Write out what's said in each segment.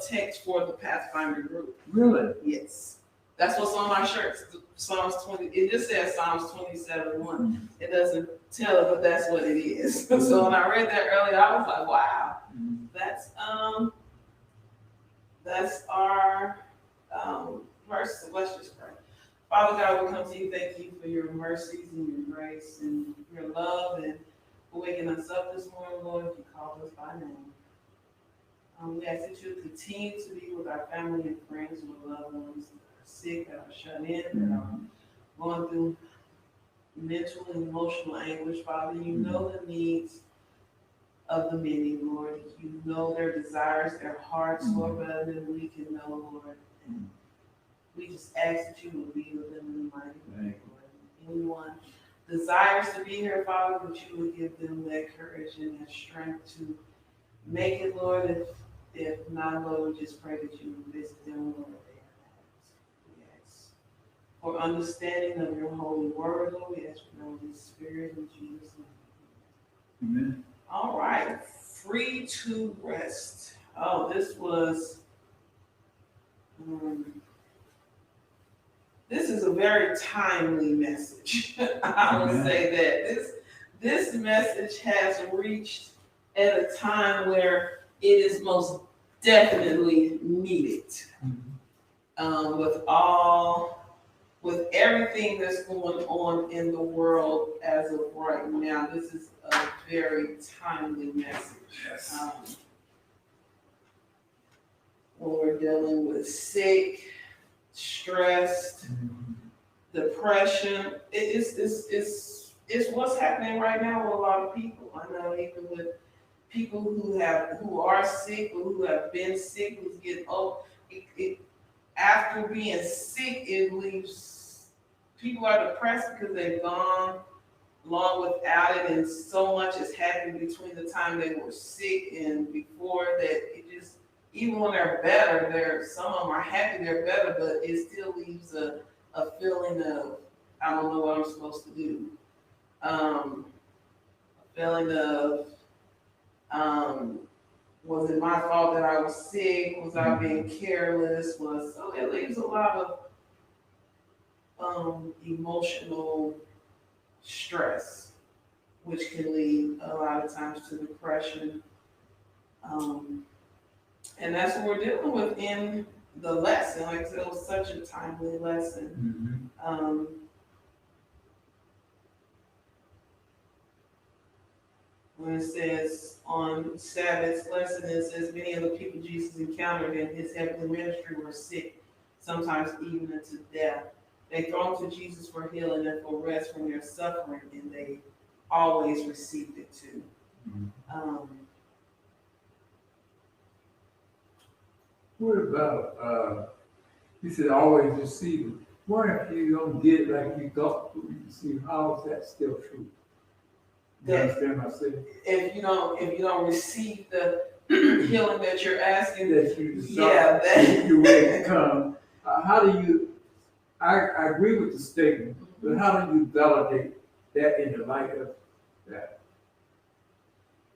text for the Pathfinder group. Really? Yes. That's what's on my shirts. Psalms 20. It just says Psalms 27:1. It doesn't tell it, but that's what it is. So when I read that earlier, I was like, wow, that's our verse. So let's just pray. Father God, we come to you. Thank you for your mercies and your grace and your love and for waking us up this morning, Lord. If you called us by name. We ask that you continue to be with our family and friends and loved ones that are sick, that are shut in, that are going through mental and emotional anguish. Father, you know the needs of the many, Lord. You know their desires, their hearts, Lord, better than we can know, Lord. And we just ask that you would be with them in the mighty way, Lord. Anyone desires to be here, Father, that you would give them that courage and that strength to make it, Lord. If not, Lord, we just pray that you would visit them where they are at. We ask for understanding of your holy word, Lord. We ask for the Holy Spirit in Jesus' name. Amen. All right, free to rest. Oh, this is a very timely message. I would say that this message has reached at a time where it is most definitely needed. With everything that's going on in the world as of right now, this is a very timely message. Yes. When we're dealing with sick, stressed, depression, it's what's happening right now with a lot of people. I know even with people who are sick or who have been sick, who's getting old. After being sick, it leaves people are depressed because they've gone long without it, and so much has happened between the time they were sick and before that. It just, even when they're better, some of them are happy they're better, but it still leaves a feeling of I don't know what I'm supposed to do. A feeling of was it my fault that I was sick? Was I being careless? So it leaves a lot of emotional stress, which can lead a lot of times to depression. And that's what we're dealing with in the lesson. Like I said, it was such a timely lesson. When it says on Sabbath's lesson, it says many of the people Jesus encountered in his heavenly ministry were sick, sometimes even unto death. They thronged to Jesus for healing and for rest from their suffering, and they always received it too. What about, he said always receive it. What if you don't get it like you thought you receive? How is that still true? You understand what I'm saying? If you don't receive the healing that you're asking, that you desire, you will come. How do you? I agree with the statement, but how do you validate that in the light of that?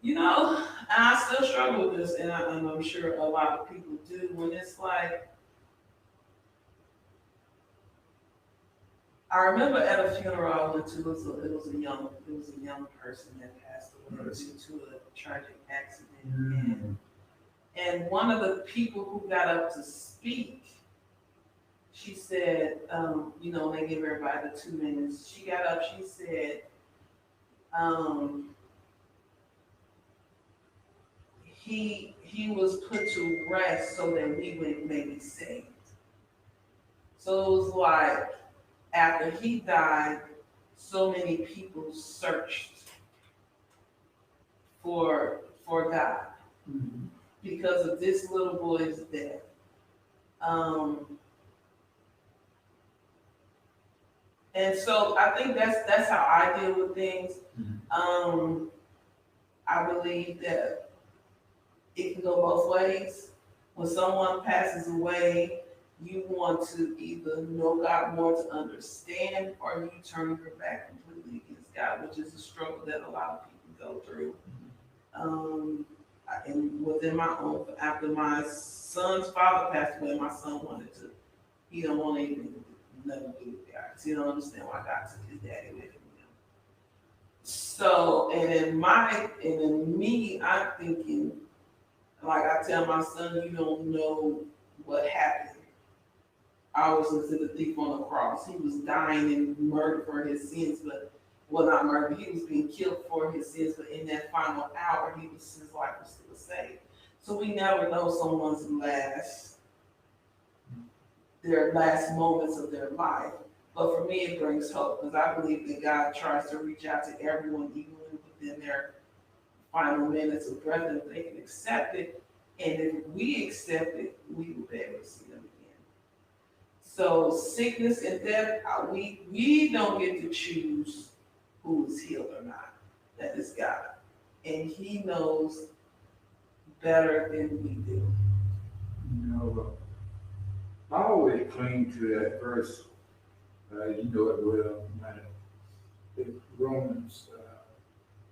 I still struggle with this, and I'm sure a lot of people do. When it's like, I remember at a funeral I went to, it was a young person that passed away due to a tragic accident, and one of the people who got up to speak, she said, they give everybody the 2 minutes. She got up, she said, he was put to rest so that we would maybe saved. So it was like after he died, so many people searched for God because of this little boy's death. And so I think that's how I deal with things. I believe that it can go both ways. When someone passes away, you want to either know God more to understand, or you turn your back completely against God, which is a struggle that a lot of people go through. and within my own, after my son's father passed away, my son wanted to, he don't want anything nothing to do with God. 'Cause he don't understand why God took his daddy away from him. So, and in me, I'm thinking, like I tell my son, you don't know what happened. I was considered a thief on the cross. He was dying and murdered for his sins, but well, not murdered. He was being killed for his sins, but in that final hour, his life was still saved. So we never know someone's their last moments of their life. But for me, it brings hope because I believe that God tries to reach out to everyone, even within their final minutes of breath, and if they can accept it. And if we accept it, we will be able to see them again. So sickness and death, we don't get to choose who is healed or not. That is God. And he knows better than we do. You know, I always cling to that verse, you know it well, it's Romans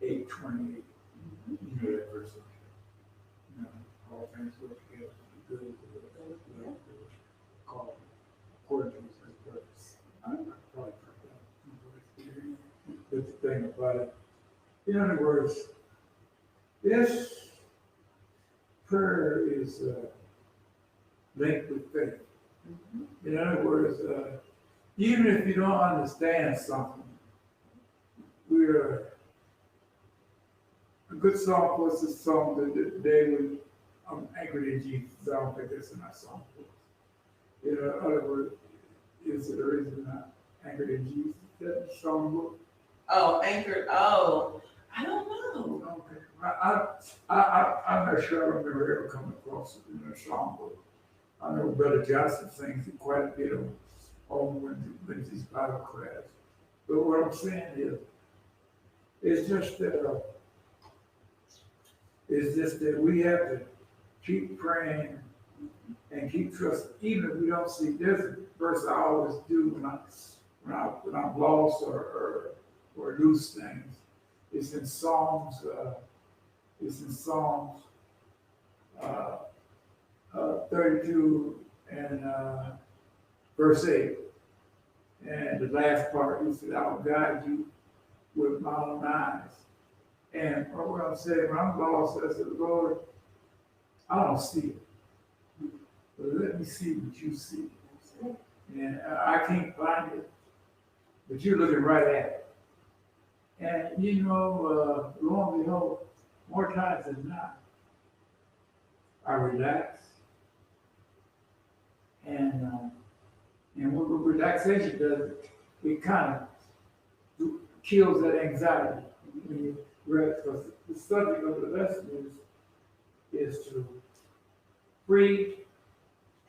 8:28. You know that verse. You know, all things work together for the good of those called according to his purpose. I probably forgot. But the thing about it, in other words, this prayer is linked with faith. In other words, even if you don't understand something, a good song was a song that they would, I'm anchored in Jesus. I don't think that's in my song. In other words, is it or is it not anchored in Jesus? That song book? Oh, anchored. Oh, I don't know. Okay. I'm not sure I remember ever coming across it in a song book. I know Brother Johnson sings it quite a bit on Wednesday's Bible class. But what I'm saying is, it's just that we have to keep praying and keep trusting, even if we don't see. There's a verse I always do when I'm lost or lose things. It's in Psalms. It's in Psalms 32 and verse 8. And the last part, he said, "I'll guide you with my own eyes." And what I'm saying, when I'm lost, I said, "Lord, I don't see it, but let me see what you see." And I can't find it, but you're looking right at it. And you know, lo and behold, more times than not, I relax, and what relaxation does, it kind of kills that anxiety when you rest. Because the subject of the lesson is to free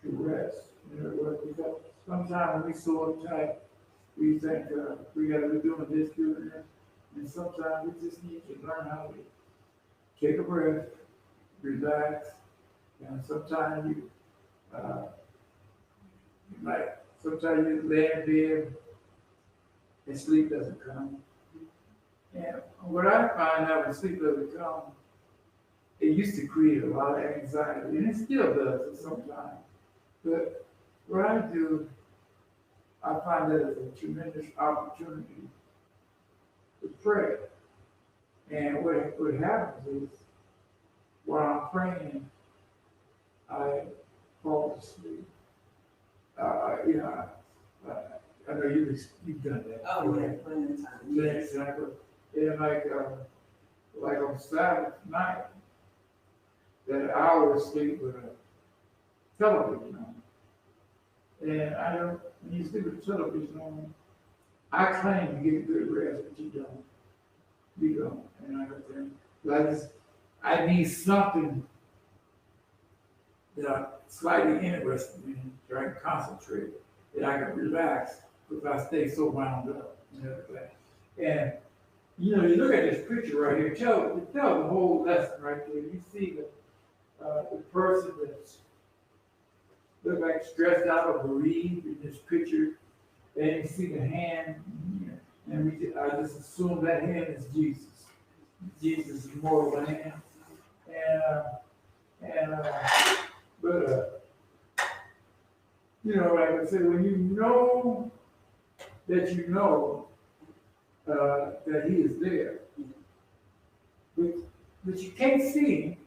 to rest. You know, because sometimes when we so uptight, we think we got to be doing this, doing that, and sometimes we just need to learn how to take a breath, relax, and sometimes you lay in bed and sleep doesn't come. And what I find out when sleep doesn't come, it used to create a lot of anxiety, and it still does sometimes. But what I do, I find that it's a tremendous opportunity to pray. And what happens is, while I'm praying, I fall asleep. I know you've done that. Oh, yeah, plenty of time. Yes. And like on Sabbath night, that hour of sleep with a television on. And I don't, when you sleep with a television on, I claim to get good rest, but you don't. You don't. And I need something that I'm slightly interested in, so I can concentrate, that I can relax, because I stay so wound up and everything. And you know, you look at this picture right here, it tells the whole lesson right there. You see the person that's look like stressed out or bereaved in this picture, and you see the hand, and I just assume that hand is Jesus. Jesus' mortal hand. But like I said, when you know that that He is there, but you can't see Him,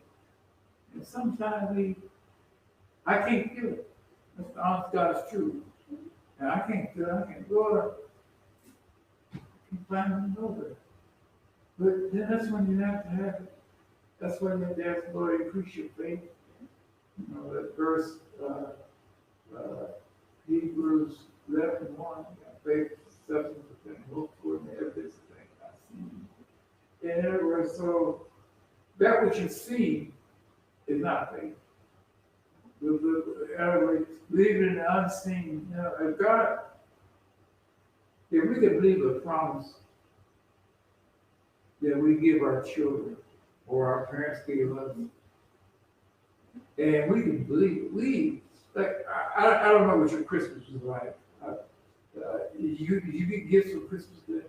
and sometimes I can't feel it. That's the honest God's truth. And I can't feel it. I can't go up. I can't find Him over. But then that's when you have to have it. That's when you have to ask the Lord to increase your faith. That verse, Hebrews 11:1, faith, substance of things hoped for, and the evidence of things not seen. In other words, so that which you see is not faith. In other words, believing in the unseen, if God, if we could believe a promise that we give our children or our parents gave us, and we can believe, like, I don't know what your Christmas was like. You get gifts for Christmas Day?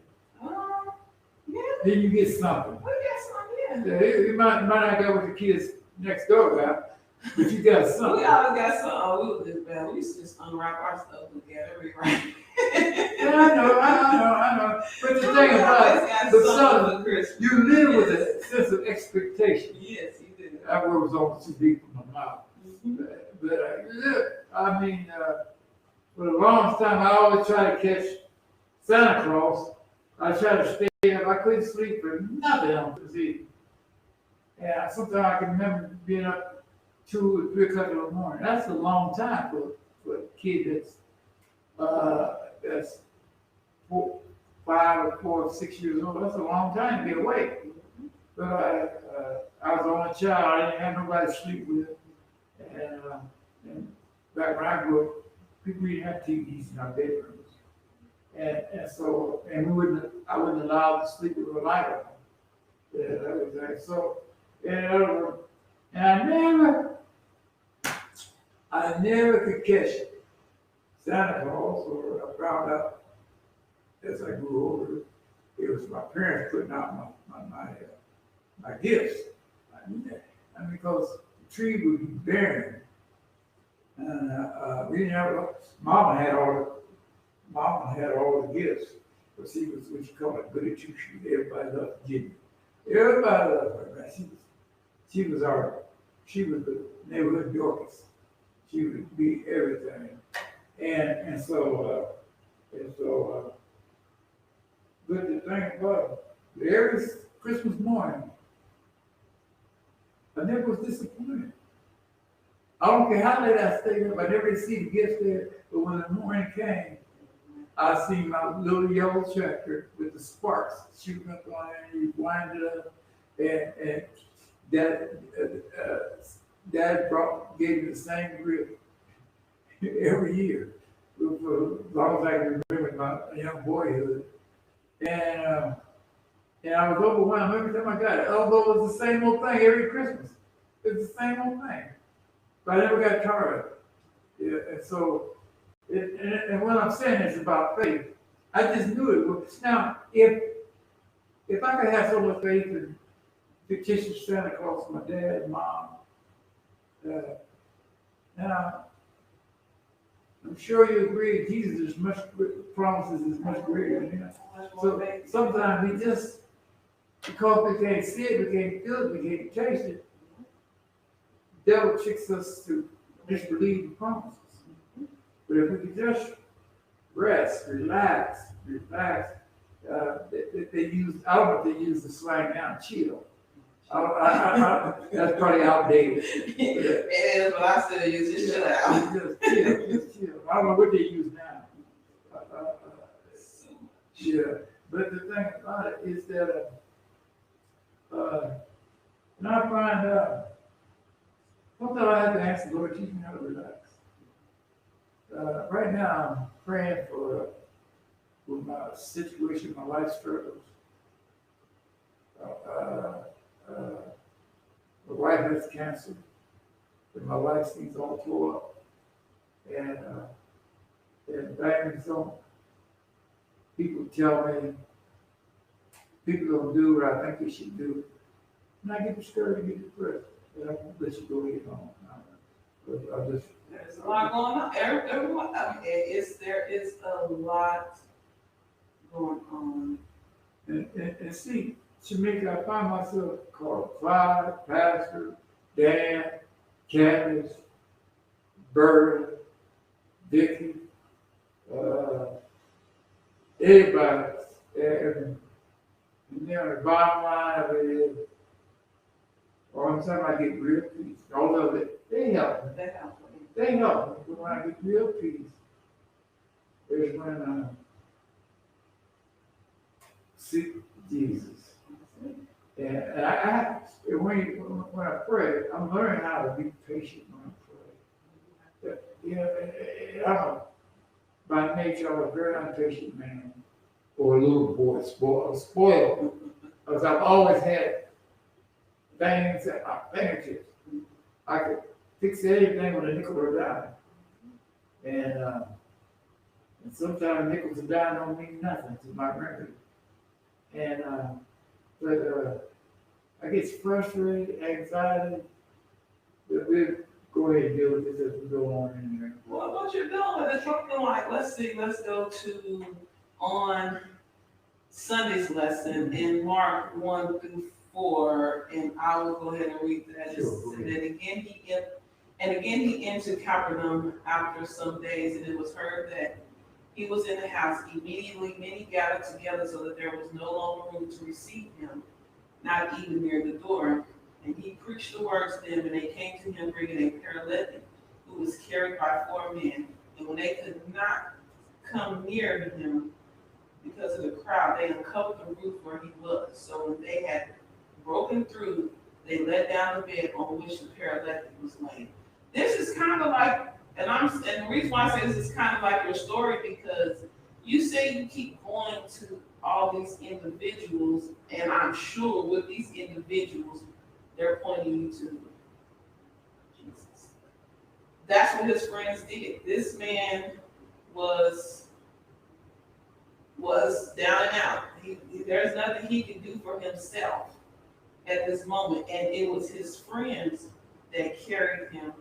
Yeah. Then you get something. We got some, yeah. You might not get what the kids next door got, but you got something. We always got something. We used to just unwrap our stuff together, rewrite. Yeah, I know. But the thing about it, you live with a sense of expectation. Yes, you do. That word was almost too deep for my mouth. But for the longest time, I always try to catch Santa Claus. I try to stay up. I couldn't sleep for nothing on Christmas Eve. And sometimes I can remember being up 2 or 3 o'clock in the morning. That's a long time for a kid that's 5 or 4 or 6 years old. That's a long time to be awake. But I was only a child. I didn't have nobody to sleep with. And back when I grew up, people didn't have TVs in our bedrooms. So I wouldn't allow them to sleep with a light on. Yeah, that was that. So, and I never could catch Santa Claus, or I found out as I grew older, it was my parents putting out my gifts. Because the tree would be barren. And we didn't have, Mama had all the gifts. But she was what you call a goody two shoes. Everybody loved Virginia. Everybody loved her, man. She was the neighborhood Dorcas. She would be everything. And so but the thing about it, every Christmas morning, I never was disappointed. I don't care how late I stayed up, I never see the gifts there, but when the morning came, I see my little yellow tractor with the sparks shooting up on it, and you wind it up, and Dad gave me the same grip every year, for as long as I can remember my young boyhood. And I was overwhelmed every time I got it. Although it was the same old thing every Christmas. It was the same old thing. But I never got tired of it. Yeah, and so, and what I'm saying is about faith. I just knew it was. Now, if I could have so much faith in fictitious Santa Claus, my dad and mom, now, I'm sure you agree, Jesus is promises is much greater than that. So sometimes we just, because we can't see it, we can't feel it, we can't taste it, the devil tricks us to disbelieve the promises. But if we could just rest, relax, they use, I don't know if they use the slang now, chill. That's probably outdated. It is, but I still use it. Chill out. Just chill. I don't know what they use now. Yeah, but the thing about it is that, and I find sometimes I have to ask the Lord, teach me how to relax. Right now, I'm praying for my situation, my life struggles. My wife has cancer, and my life seems all tore up. And back in some, people tell me people don't do what I think they should do. and I get discouraged, get depressed, and I won't let you go ahead on. I just. There's a lot going on. Everyone, I mean, there is a lot going on. And see, Shamika, I find myself called Clyde, Pastor, Dan, Candace, Bird, Vicky, everybody. And the bottom line of it is, all the time I get real peace. All of it, they help me. They help me. When I get real peace, is when I seek Jesus. And when I pray, I'm learning how to be patient when I pray. You know, by nature, I was a very impatient man, or a little boy, spoiled, because I've always had things at my fingertips. I could fix anything with a nickel or a dime. And sometimes nickels and dimes don't mean nothing to my memory. But I get frustrated, anxiety, but we'll go ahead and deal with this as we go on in there. Well, what you're doing is something like, let's go to on Sunday's lesson in Mark 1-4, and I will go ahead and read that. Sure, and then again he entered Capernaum after some days, and it was heard that he was in the house. Immediately many gathered together so that there was no longer room to receive him, not even near the door. And he preached the words to them, and they came to him bringing a paralytic who was carried by 4 men. And when they could not come near to him because of the crowd, they uncovered the roof where he was. So when they had broken through, they let down the bed on which the paralytic was laying. This is kind of like, and the reason why I say this is kind of like your story, because you say you keep going to all these individuals, and I'm sure with these individuals, they're pointing you to Jesus. That's what his friends did. This man was down and out. There's nothing he could do for himself at this moment, and it was his friends that carried him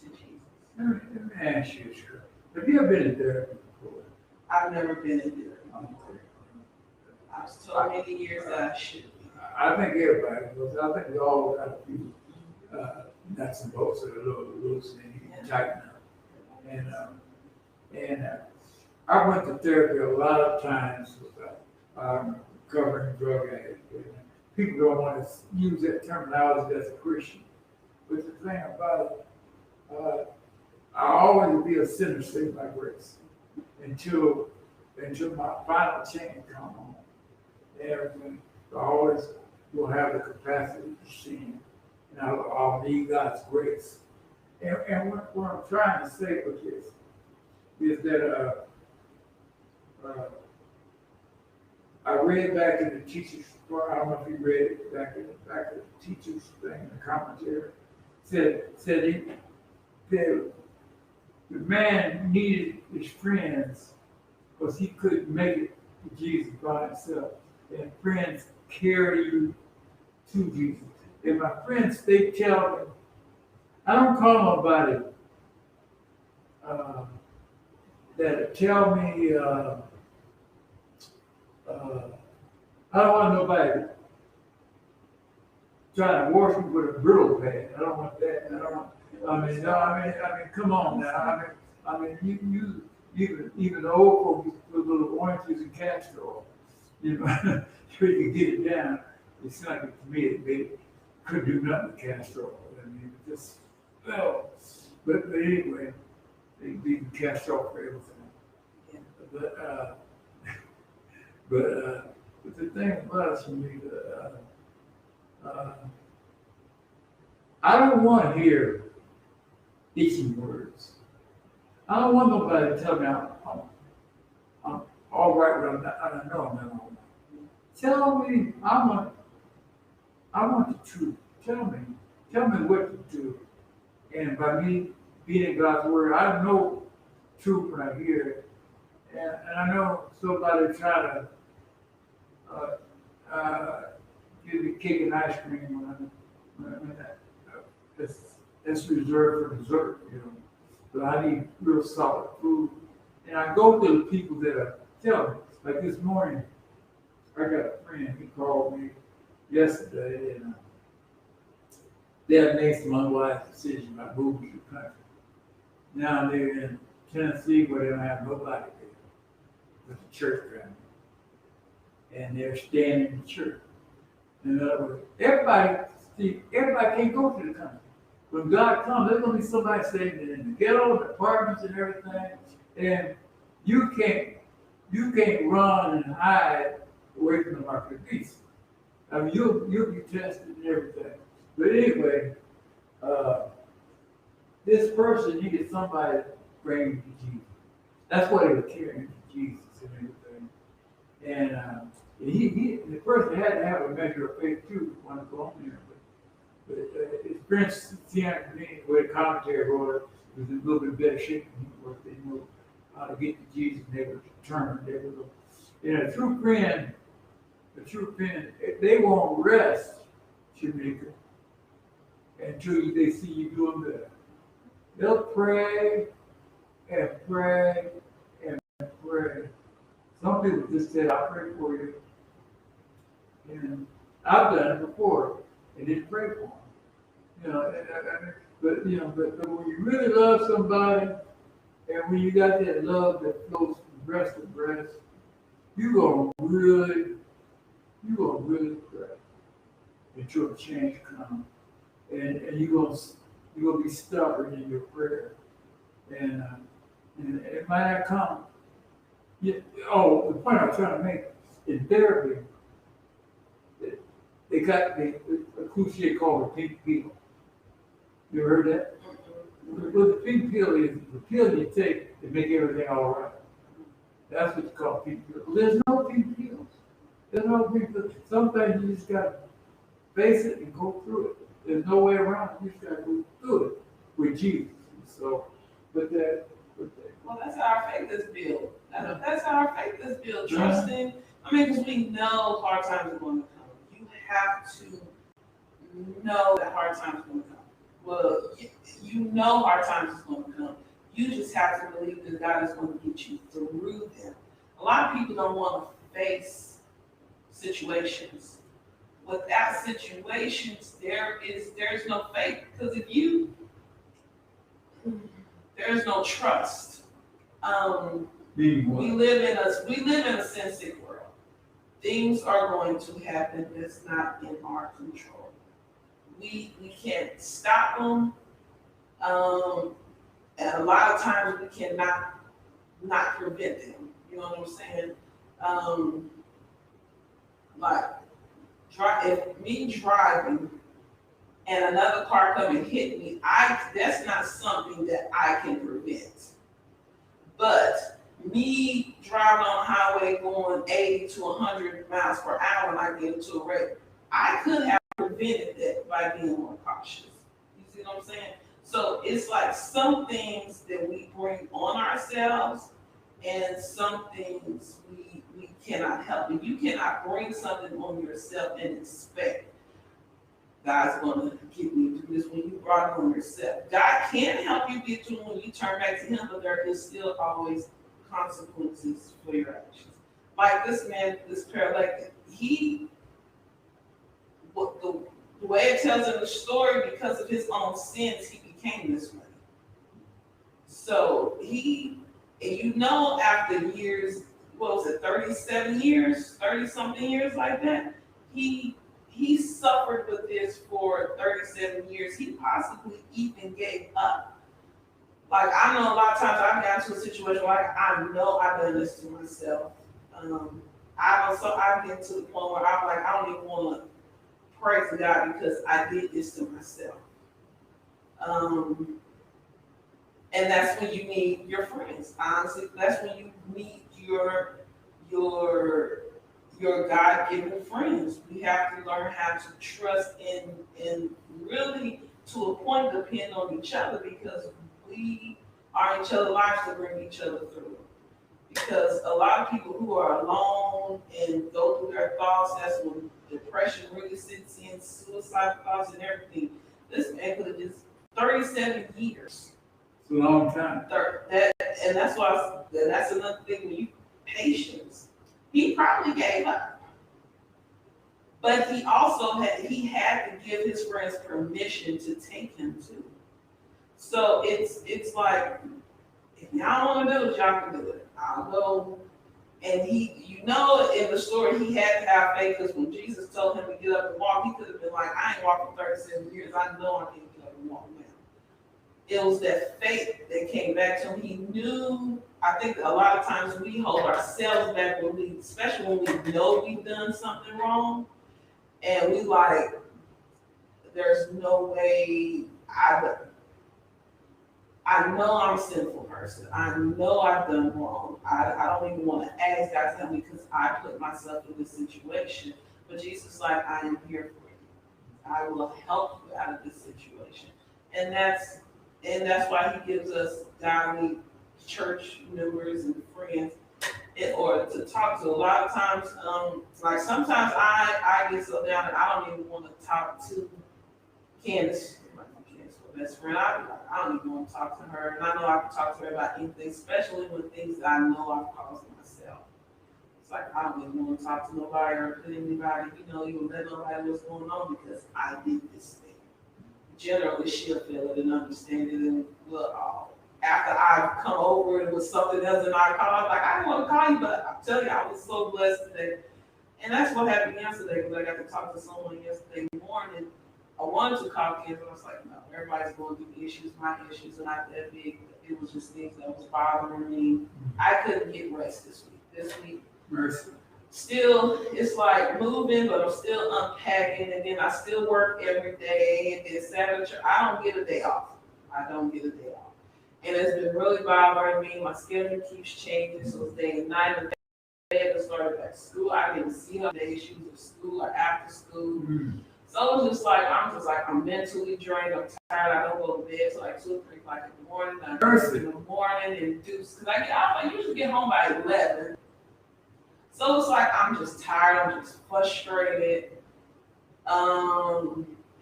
to Jesus. Let me ask you, sir. Have you ever been in therapy before? I've never been in therapy. I was told many years that I should be. I think everybody was. I think we all got to be nuts and bolts that are a little loose and tighten up. And I went to therapy a lot of times with recovering drug addict. People don't want to use that terminology as a Christian. But the thing about it, I always will be a sinner saved by grace until my final change comes on. And I always will have the capacity to sin, and I'll need God's grace. And what I'm trying to say with this is that I read back in the teacher's, I don't know if you read it back in the teacher's thing, the commentary, said the man needed his friends because he couldn't make it to Jesus by himself. And friends carry you to Jesus. And my friends, they tell me, I don't call nobody that tell me, I don't want nobody trying to wash me with a brittle pad. I don't want that. I mean, come on now. I mean, you even the old folks used to put little orange juice and castor oil, you know, so you can get it down. It's not to me it couldn't do nothing with castor oil. I mean, just well, but anyway, they can castor oil for everything. But the thing about it for me, I don't want to hear itching words. I don't want nobody to tell me I'm all right when I'm not. I know I'm not all right. Tell me I want the truth. Tell me what to do. And by me being in God's word, I know truth when I hear it. And I know somebody trying to give me cake and ice cream when that's reserved for dessert, you know. But I need real solid food. And I go to the people that I tell me. Like this morning, I got a friend, he called me yesterday, and they had made some unwise decisions about moving to the country. Now they're in Tennessee where they don't have nobody there. There's a church family. And they're staying in the church. In other words, everybody can't go to the country. When God comes, there's gonna be somebody staying in the ghetto, the apartments and everything. And you can't run and hide away from the mark of the beast. I mean, you'll be tested and everything. But anyway, this person needed somebody to bring him to Jesus. That's why they were carrying to Jesus and everything. And the person had to have a measure of faith too to want to go on there. But his friends, where the commentary wrote, was in a little bit better shape than he was. They knew how to get to Jesus, and they were determined. They were, a true friend, they won't rest, Jamaica, until they see you doing better. They'll pray and pray and pray. Some people just say, "I'll pray for you," and I've done it before and didn't pray for them. You know, but when you really love somebody, and when you got that love that flows from breast to breast, you're gonna really pray until a change comes, and you're gonna be stubborn in your prayer, and it might not come. The point I'm trying to make in therapy, they got a cliche called the pink pill. You ever heard that? Well, the pink pill is the pill you take to make everything all right. That's what you call pink pill. There's no pink pills. There's no pink pills. Sometimes you just got to face it and go through it. There's no way around it. You just got to go through it with Jesus. So, well, that's how our faith is built. That's how our faith is built. Trusting. Because we know hard times are going to come. You have to know that hard times are going to come. Well, you know hard times is going to come. You just have to believe that God is going to get you through them. A lot of people don't want to face situations. Without situations, there's no faith. Because there's no trust. We live in a sin-sick world. Things are going to happen that's not in our control. We can't stop them, and a lot of times we cannot not prevent them. You know what I'm saying? If me driving and another car come and hit me, that's not something that I can prevent. But me driving on the highway going 80 to 100 miles per hour and I get into a wreck, I could have prevented that by being more cautious. You see what I'm saying? So it's like some things that we bring on ourselves and some things we cannot help. And you cannot bring something on yourself and expect God's going to get me through this when you brought it on yourself. God can help you get through when you turn back to Him, but there is still always consequences for your actions. Like this man, this paralytic, the way it tells in the story, because of his own sins, he became this way. So after years, 37 years, 30-something years like that, he suffered with this for 37 years. He possibly even gave up. Like, I know a lot of times I've gotten to a situation where I know I've done this to myself. I've been to the point where I'm like, I don't even want to pray to God because I did this to myself. And that's when you need your friends. Honestly, that's when you meet your God-given friends. We have to learn how to trust and really, to a point, depend on each other, because we are in each other's lives to bring each other through. Because a lot of people who are alone and go through their thoughts, that's when depression really sits in, suicide thoughts and everything. This man could have just 37 years. It's a long time. And that's why, and that's another thing when you patience. He probably gave up. But he also had to give his friends permission to take him to. So it's like, if y'all want to do it, y'all can do it. I'll go. And in the story, he had to have faith because when Jesus told him to get up and walk, he could have been like, I ain't walking 37 years. I know I can't get up and walk now. It was that faith that came back to him. He knew, I think a lot of times we hold ourselves back especially when we know we've done something wrong. And we like, there's no way I know I'm a sinful person. I know I've done wrong. I don't even want to ask God to help me because I put myself in this situation. But Jesus is like, I am here for you. I will help you out of this situation. And that's why he gives us godly church members and friends in order to talk to. A lot of times, like sometimes I get so down that I don't even want to talk to Candace, my best friend. I don't even want to talk to her, and I know I can talk to her about anything, especially when things that I know I've caused myself. It's like I don't even want to talk to nobody or put anybody, even let nobody know what's going on because I did this thing. Generally, she'll feel it and understand it, and after I've come over it with something else and I call, I'm like, I didn't want to call you, but I'm telling you, I was so blessed today. And that's what happened yesterday, because I got to talk to someone yesterday morning. I wanted to call kids, but I was like, no, everybody's going through issues. My issues are not that big. It was just things that was bothering me. I couldn't get rest this week. Mercy. Still, it's like moving, but I'm still unpacking, and then I still work every day, and then Saturday, I don't get a day off. And it's been really bothering me. My schedule keeps changing, so it's day and night. And they had to start back school. I didn't see her day. She was at school or after school. So it's just like, I'm mentally drained. I'm tired. I don't go to bed till like 2 or 3 o'clock in the morning. I do in the morning and do, because I usually get home by 11. So it's like, I'm just tired. I'm just frustrated.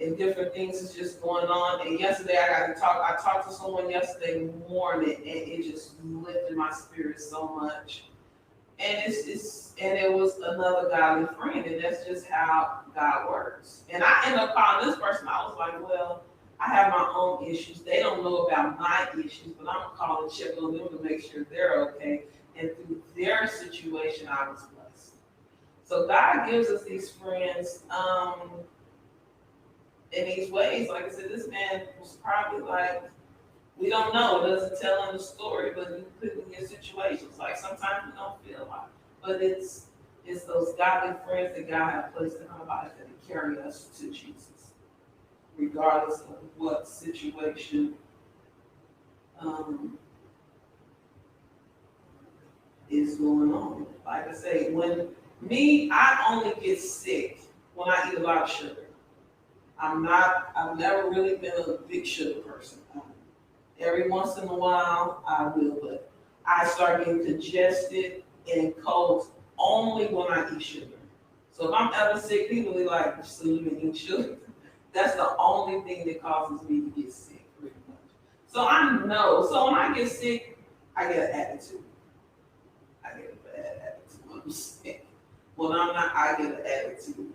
And different things is just going on. And yesterday I talked to someone yesterday morning, and it just lifted my spirit so much. And it was another godly friend, and that's just how God works. And I ended up calling this person. I was like, well, I have my own issues. They don't know about my issues, but I'm gonna call and check on them to make sure they're okay. And through their situation, I was blessed. So God gives us these friends in these ways. Like I said, this man was probably like, we don't know. It doesn't tell in the story, but you put in your situations. Like sometimes we don't feel like, but it's those godly friends that God has placed in our life that carry us to Jesus, regardless of what situation is going on. Like I say, I only get sick when I eat a lot of sugar. I've never really been a big sugar person. Every once in a while, I will, but I start getting congested and colds only when I eat sugar. So if I'm ever sick, people be like, so you can eat sugar? That's the only thing that causes me to get sick, pretty much. So I know. So when I get sick, I get an attitude. I get a bad attitude when I'm sick. When I'm not, I get an attitude.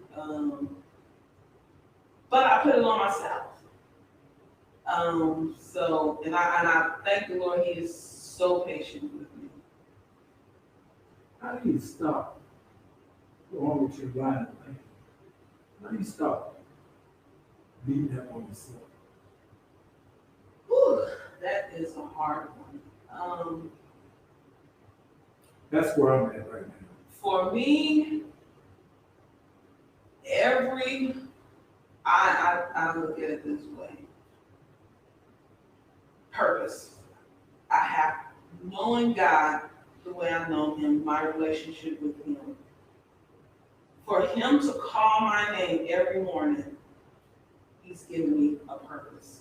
But I put it on myself. And I thank the Lord, He is so patient with me. How do you stop going with your blind man? How do you stop beating up on yourself? Whew, that is a hard one. That's where I'm at right now. For me, I look at it this way. Purpose. I have knowing God the way I know Him, my relationship with Him. For Him to call my name every morning, He's given me a purpose.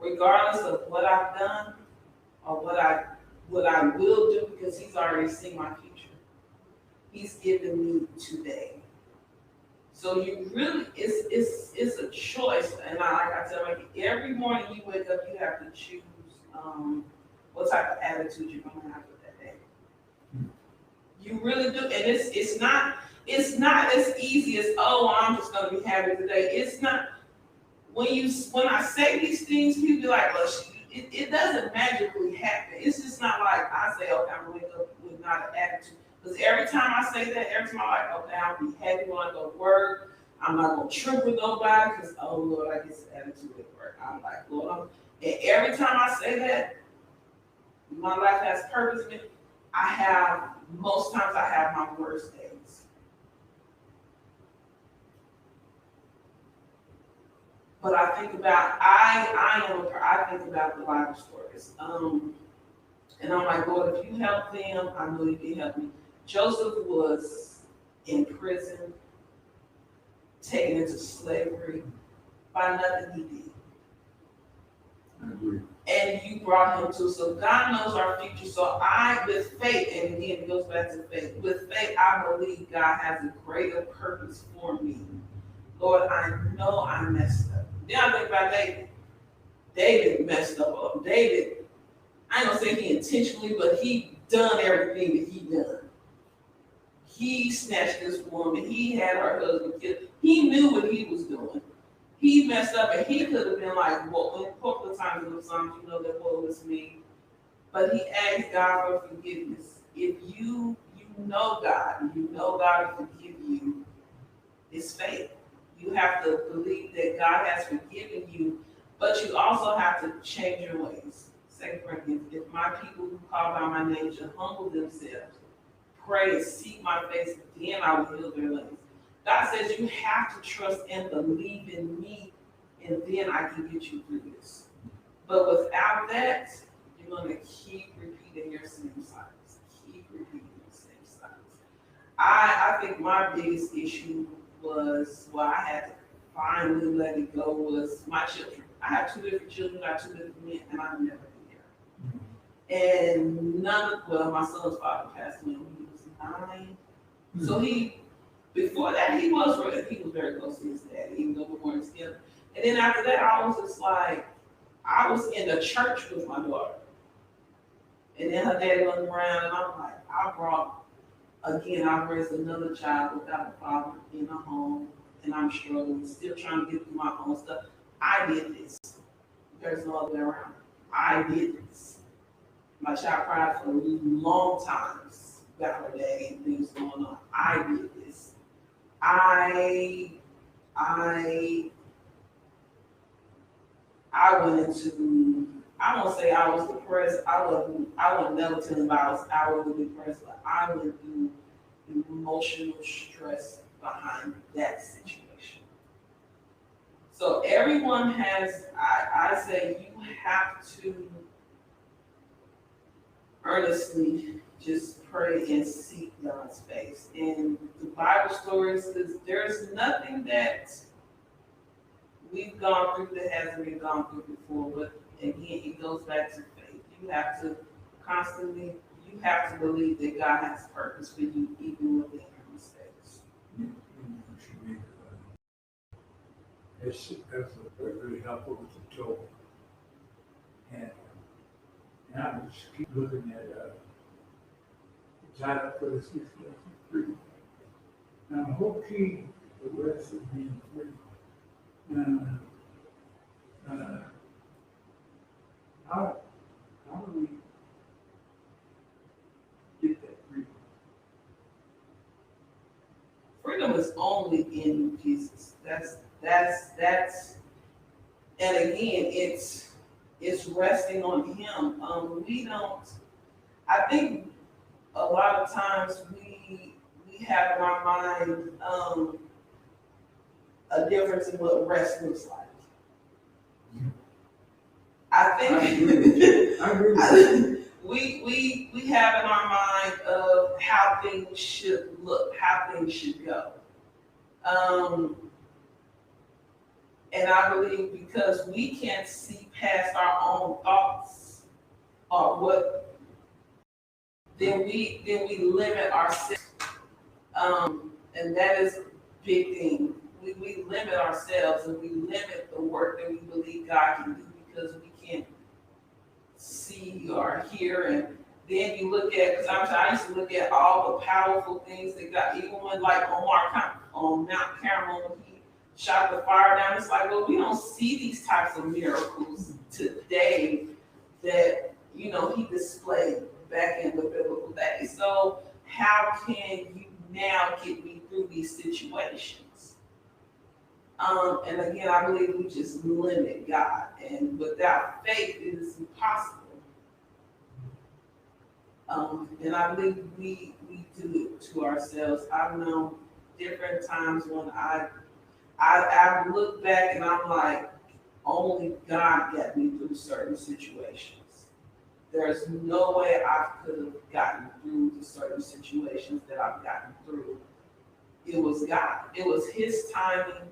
Regardless of what I've done or what I will do, because He's already seen my future. He's given me today. So you really, it's a choice. And like I tell you, every morning you wake up, you have to choose what type of attitude you're gonna have with that day. You really do, and it's not as easy as, oh, I'm just gonna be happy today. It's not. When I say these things, people be like, well, it doesn't magically happen. It's just not like I say, okay, I'm gonna wake up with not an attitude. Because every time I say that, every time I'm like, okay, I'll be happy when I go to work. I'm not gonna trip with nobody because, oh Lord, I get some attitude at work. I'm like, Lord, and every time I say that, my life has purpose in it. Most times I have my worst days. But I think about the Bible stories. And I'm like, Lord, if you help them, I know you can help me. Joseph was in prison, taken into slavery by nothing he did. I agree. And you brought him to, so God knows our future. So with faith, and again, it goes back to faith. With faith, I believe God has a greater purpose for me. Lord, I know I messed up. Then I think about David. David messed up. David, I ain't gonna say he intentionally, but he done everything that he done. He snatched this woman. He had her husband killed. He knew what he was doing. He messed up, and he could have been like, well, a couple of times in the Psalms, you know that woe is me. But he asked God for forgiveness. If you know God, you know God will forgive you, it's faith. You have to believe that God has forgiven you, but you also have to change your ways. 2 Corinthians, if my people who call by my name shall humble themselves, pray and seek my face, then I will heal their lands. God says you have to trust and believe in me, and then I can get you through this. But without that, you're going to keep repeating your same cycles. Keep repeating the same cycles. I think my biggest issue was, well, I had to finally let it go, was my children. I have two different children, I have two different men, and I've never been there. And my son's father passed away when he was 9. So before that, he was very close to his dad, even though we weren't together. And then after that, I was just like, I was in the church with my daughter. And then her daddy wasn't around, and I'm like, I've raised another child without a father in a home, and I'm struggling, still trying to get through my own stuff. I did this. There's no other way around. I did this. My child cried for long times about her daddy and things going on. I did this. I went into, I won't say I was depressed. I would never tell him I was outwardly depressed, but I went through emotional stress behind that situation. So everyone has, I say you have to earnestly just pray and seek God's face. And the Bible stories, because there's nothing that we've gone through that hasn't been gone through before. But again, it goes back to faith. You have to believe that God has purpose for you, even within your mistakes. That's really helpful with the toe. And I just keep looking at tied up for the 6 lessons free. Now the whole key to the rest is being free. How do we get that freedom? Freedom is only in Jesus. That's and again, it's resting on Him. I think a lot of times we have in our mind a difference in what rest looks like. I agree. We have in our mind of how things should look, how things should go. And I believe because we can't see past our own thoughts or what, then we limit ourselves. And that is big thing. We limit ourselves and we limit the work that we believe God can do because we can't see or hear. And then you look at, because I used to look at all the powerful things that God, even when like on Mount Carmel, when he shot the fire down, it's like, well, we don't see these types of miracles today that, you know, he displayed back in the biblical days. So how can you now get me through these situations? And again, I believe we just limit God, and without faith, it is impossible. And I believe we do it to ourselves. I've known different times when I look back and I'm like, only God got me through certain situations. There's no way I could have gotten through the certain situations that I've gotten through. It was God. It was His timing.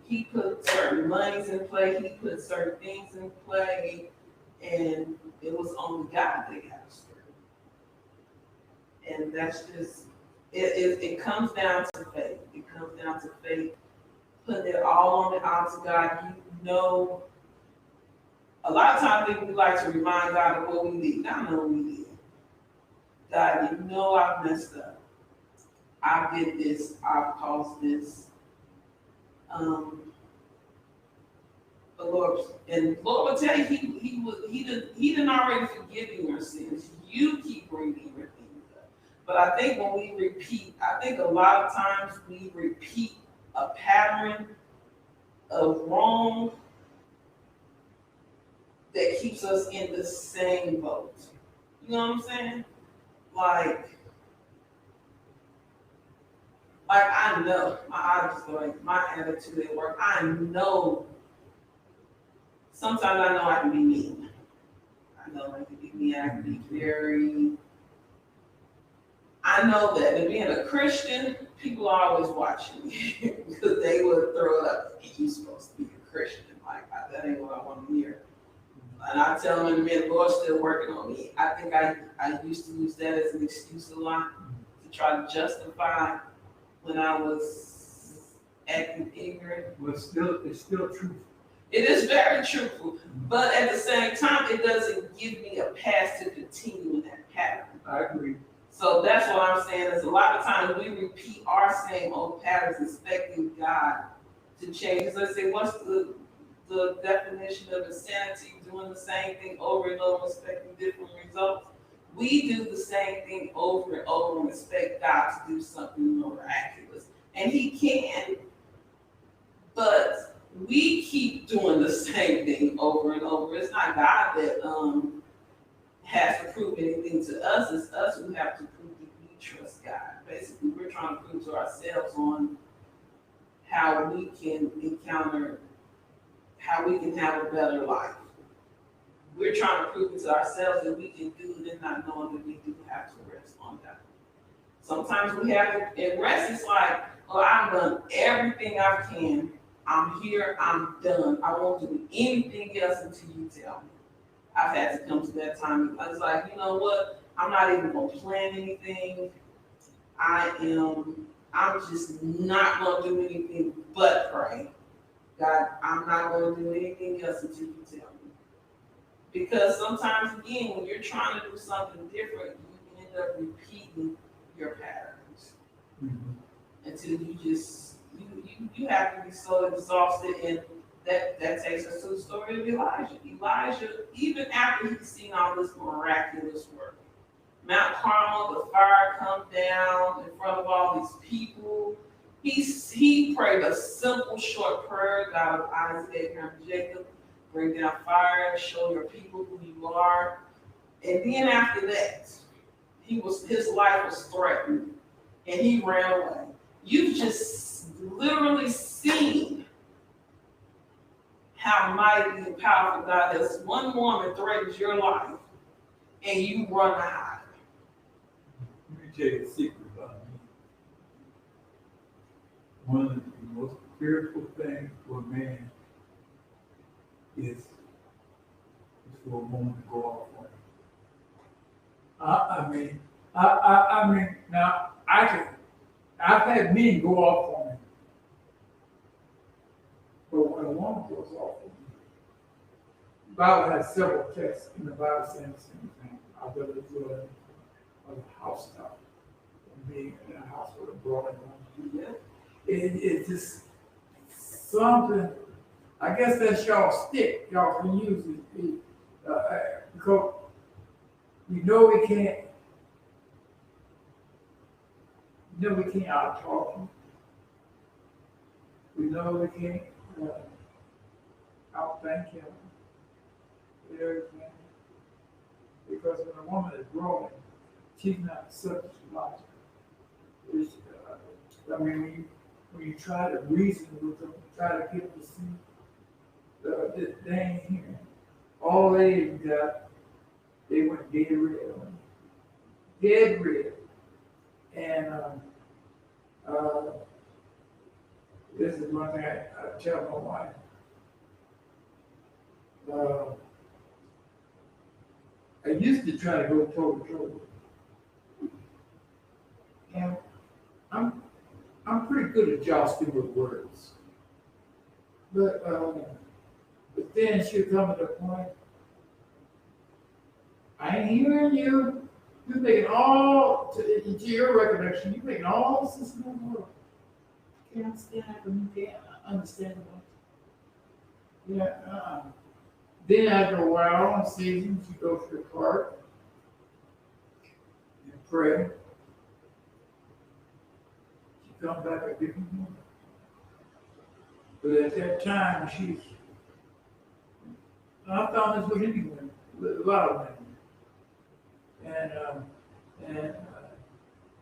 He put certain monies in play. He put certain things in play, and it was only God that got us through. And that's just it comes down to faith. It comes down to faith. Putting it all on the altar, God. You know, a lot of times we like to remind God of what we did. I know we did. God, you know I've messed up. I did this. I've caused this. The Lord will tell you he didn't already forgive you your sins. You keep bringing your things up. But I think when we repeat, I think a lot of times we repeat a pattern of wrong that keeps us in the same boat. You know what I'm saying? Like I know, my attitude at work, I know, sometimes I know I can be mean. I know I can be mean, I can be I know that, and being a Christian, people are always watching me because they would throw it up, you're supposed to be a Christian, like, that ain't what I want to hear. And I tell them, man, the Lord's still working on me. I think I used to use that as an excuse a lot to try to justify when I was acting ignorant. Well, it's still truthful. It is very truthful, but at the same time, it doesn't give me a pass to continue in that pattern. I agree. So that's what I'm saying is a lot of times we repeat our same old patterns expecting God to change. As I say, what's the definition of insanity? Doing the same thing over and over, expecting different results. We do the same thing over and over and expect God to do something miraculous. And He can, but we keep doing the same thing over and over. It's not God that has to prove anything to us. It's us who have to prove that we trust God. Basically, we're trying to prove to ourselves on how we can encounter, how we can have a better life. We're trying to prove it to ourselves that we can do it and not knowing that we do have to rest on God. Sometimes we have it, and rest is like, well, I've done everything I can. I'm here, I'm done. I won't do anything else until you tell me. I've had to come to that time. I was like, you know what? I'm not even gonna plan anything. I'm just not gonna do anything but pray. God, I'm not gonna do anything else until you tell me. Because sometimes, again, when you're trying to do something different, you end up repeating your patterns until you just you have to be so exhausted, and that takes us to the story of Elijah. Elijah, even after he's seen all this miraculous work, Mount Carmel, the fire come down in front of all these people. He prayed a simple, short prayer: God of Isaac, Abraham, Jacob, bring down fire, show your people who you are. And then after that, his life was threatened, and he ran away. You've just literally seen how mighty and powerful God is. One woman threatens your life, and you run to hide. Let me tell you a secret about me. One of the most fearful things for a man is for a woman to go off on him. I mean, now I I've had men go off on me. But when a woman goes off on me, the Bible has several texts in the Bible saying the same thing. I better do it on the house top. Being in a house with a brother. Yeah. It's just something, I guess that's y'all stick. Y'all can use it. Because we know we can't out-talk them. We know we can't out-thank him. Everything. Because when a woman is growing, she's not subject to logic. I mean, when you try to reason with them, try to get them to see, they ain't hearing. All they got, they went dead red. Dead red. And this is one thing I tell my wife. I used to try to go toe to toe. And I'm pretty good at jousting with words. But then she'll come to the point, I ain't hearing you. You're making all, to your recollection, you're making all the sense in the world. Can't understand it, you can't understand it. Yeah, Then after a while, on season, she goes to the park and pray. Come back a different woman. But at that time, I found this with anyone, with a lot of women. And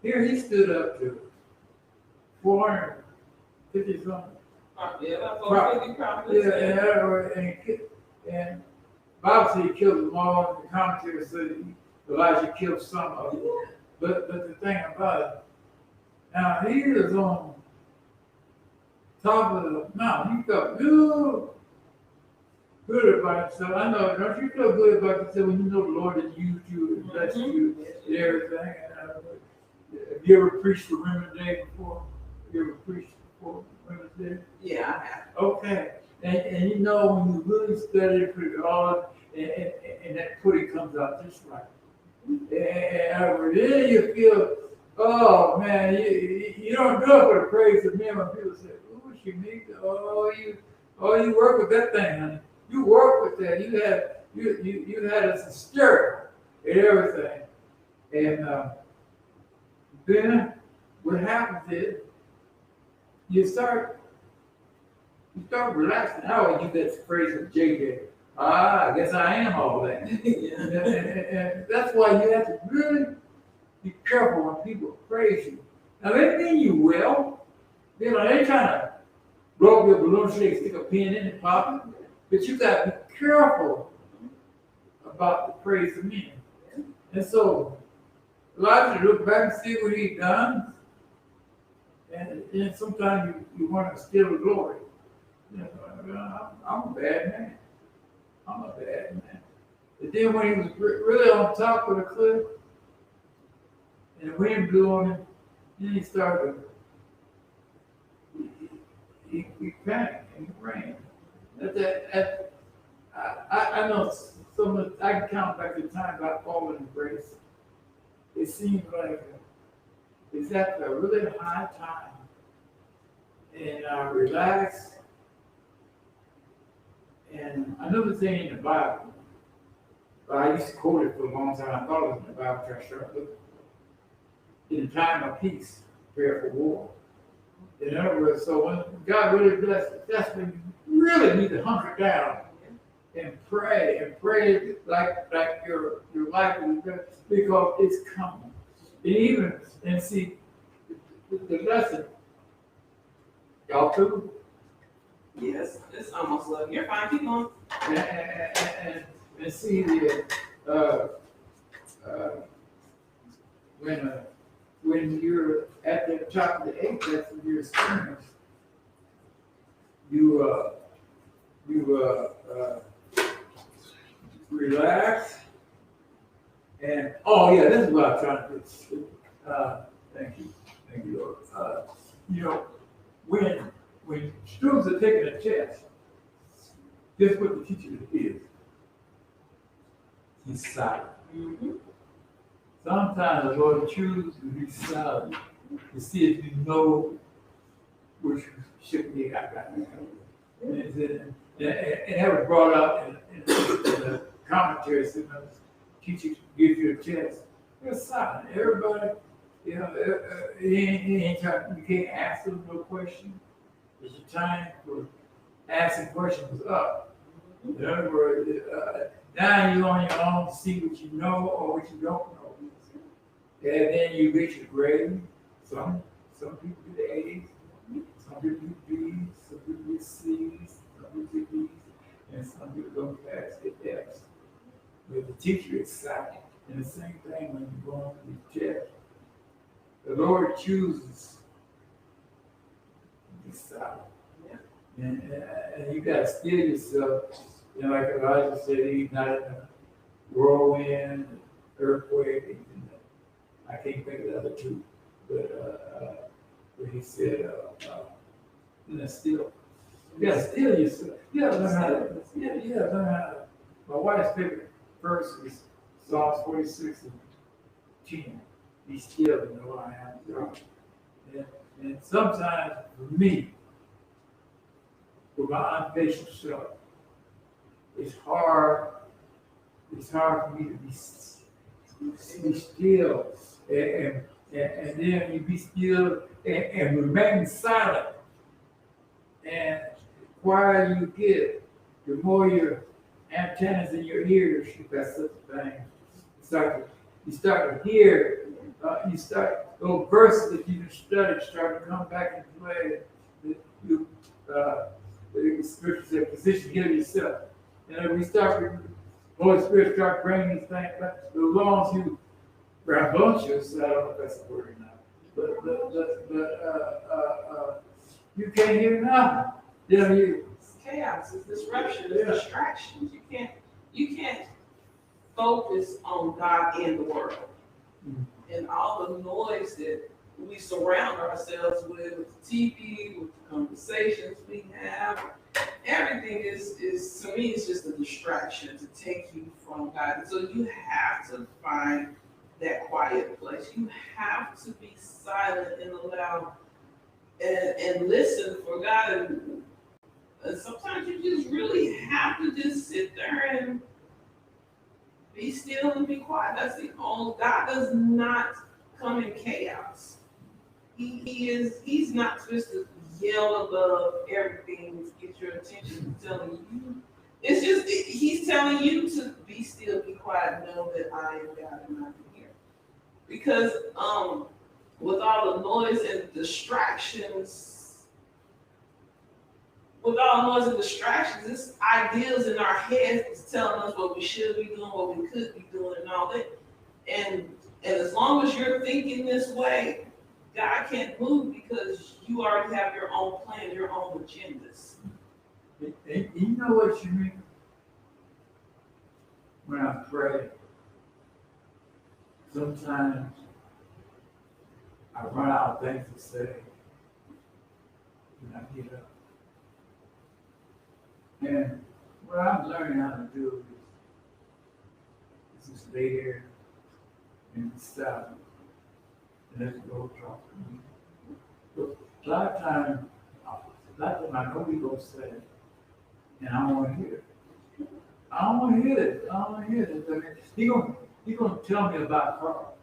here he stood up to 450 something. Yeah, that's 450 probably. Yeah, and Bible said he killed them all, and the commentary said Elijah killed some of them. Yeah. But the thing about it, now he is on top of the mountain. He felt good about himself. I know, don't you feel good about yourself when you know the Lord has used you and blessed you and everything? Have you ever preached for Women's Day before? Have you ever preached for Women's Day? Yeah, I have. Okay. And you know when you really study pretty hard and that pudding comes out just right. And then you feel, oh man, you don't do it for the praise of men when people say, "Ooh, she needs to." Oh, you work with that thing, honey. You work with that. You had us a stir and everything. And then what happens is you start relaxing. I always use that phrase of JJ. I guess I am all that. And that's why you have to really be careful when people praise you. Now, they mean you well. You know, they're trying to blow up your balloon so they can stick a pin in it, pop it. But you got to be careful about the praise of men. And so, Elijah look back and see what he's done. And then sometimes you want to steal the glory. You know, I'm a bad man. I'm a bad man. But then when he was really on top of the cliff, and the wind blew on him, then he started, he panicked and he ran. I know I can count back the times I've fallen in grace. It seems like it's at a really high time. And I relaxed. And I know this ain't in the Bible, but I used to quote it for a long time. I thought it was in the Bible until I started looking for it. In time of peace, prepare for war. In other words, so when God really blesses, that's when you really need to hunker down and pray like your life is good, because it's coming. And see the lesson. Y'all too? Yes, it's almost like you're fine. Keep going. And see when you're at the top of the apex of your experience, you relax. And oh yeah, this is what I'm trying to do. Thank you. Thank you, Lord. You know, when students are taking a test, guess what the teacher is? He's silent. Mm-hmm. Sometimes the Lord chooses to be silent to see if you know which should be I got. And that was brought up in the commentary. So the teacher gives you a test. You're silent. Everybody, you know, you can't ask them no question. There's a time for asking questions up. In other words, now you're on your own to see what you know or what you don't know. And then you get your grade. Some people get A's, some people get B's, some people get C's, some people get D's, and some people don't pass, get F's. But the teacher is silent. And the same thing when you go on to the test. The Lord chooses to be silent. Yeah. And you got to still yourself. You know, like Elijah said, he's not in a whirlwind, earthquake. And I can't think of the other two. But he said, still. Yeah, still yourself. You gotta learn how to, my wife's favorite verse is Psalms 46 and 10. Be still and know I am God. And sometimes for me, with my impatient self, it's hard for me to be still and then you be still and remain silent. And the quieter you get, the more your antennas in your ears, if that's such a thing, you start to hear, those verses that you studied start to come back into play. The scripture said, position heal yourself. And we start, the Holy Spirit start bringing these things back. As long as you rambunctious, I don't know if that's the word or not, but you can't hear nothing. You know, It's chaos, it's disruption, it's distractions. You can't focus on God and the world. Mm-hmm. And all the noise that we surround ourselves with the TV, with the conversations we have, everything is to me, it's just a distraction to take you from God. And so you have to find that quiet place. You have to be silent and allow and listen for God. And sometimes you just really have to just sit there and be still and be quiet. That's the only, God does not come in chaos. He's not supposed to yell above everything to get your attention. He's telling you. It's just he's telling you to be still, be quiet, know that I am God and I'm here. Because with all the noise and distractions, it's ideas in our heads telling us what we should be doing, what we could be doing, and all that. And as long as you're thinking this way, God can't move because you already have your own plan, your own agendas. You know what you mean? When I pray, sometimes I run out of things to say when I get up. And what I'm learning how to do is just lay there and be silent and let the Lord talk to me. But a lot of times I know He's going to say it, and I don't want to hear it. I don't want to hear it. I mean, He's going to tell me about Carl.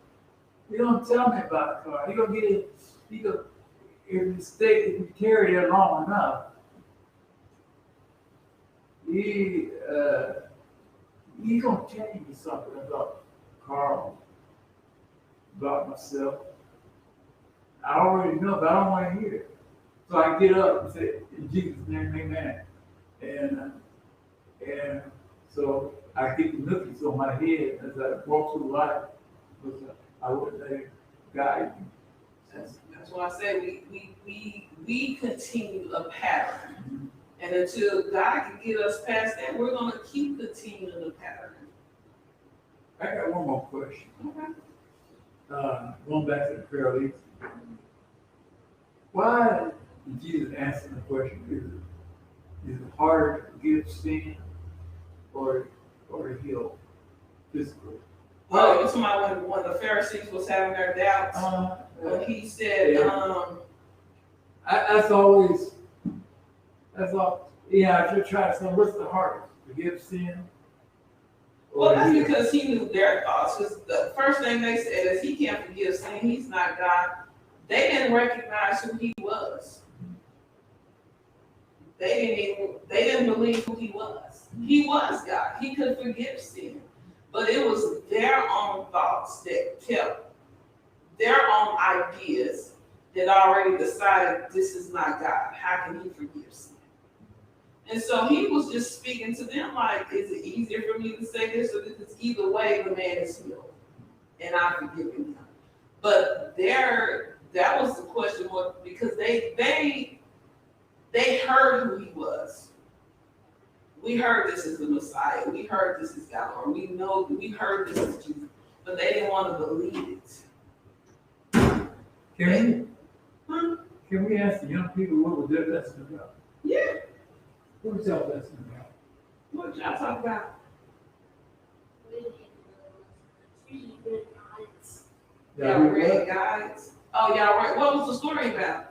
He's going to tell me about Carl. He's going to get it. If you carry there long enough, he's going to tell you something about Carl, about myself. I already know, but I don't want to hear it. So I get up and say, in Jesus' name, amen. And so I get the nookies on my head as I walk through life. Because I wouldn't let it guide me. That's why I say we continue a pattern. Mm-hmm. And until God can get us past that, we're going to keep continuing the pattern. I got one more question. Okay. Going back to the prayer league. why did Jesus answer the question? Is it harder to forgive sin or to heal physically? Oh, you're talking about when the Pharisees was having their doubts, when he said, that's all. Yeah, I should try to say, what's the hardest? Forgive sin? well, that's because he knew their thoughts. Because the first thing they said is he can't forgive sin. He's not God. They didn't recognize who he was. They didn't believe who he was. He was God. He could forgive sin. But it was their own thoughts that kept their own ideas that already decided this is not God. How can he forgive sin? And so he was just speaking to them like, is it easier for me to say this or this? Either way, the man is healed. And I'm forgiving him. But that was the question, because they heard who he was. We heard this is the Messiah. We heard this is God. Or we heard this is Jesus. But they didn't want to believe it. Can we ask the young people what was their lesson about? Yeah. What was your lesson about? What did y'all talk about? Y'all read guides. Oh, y'all read. What was the story about?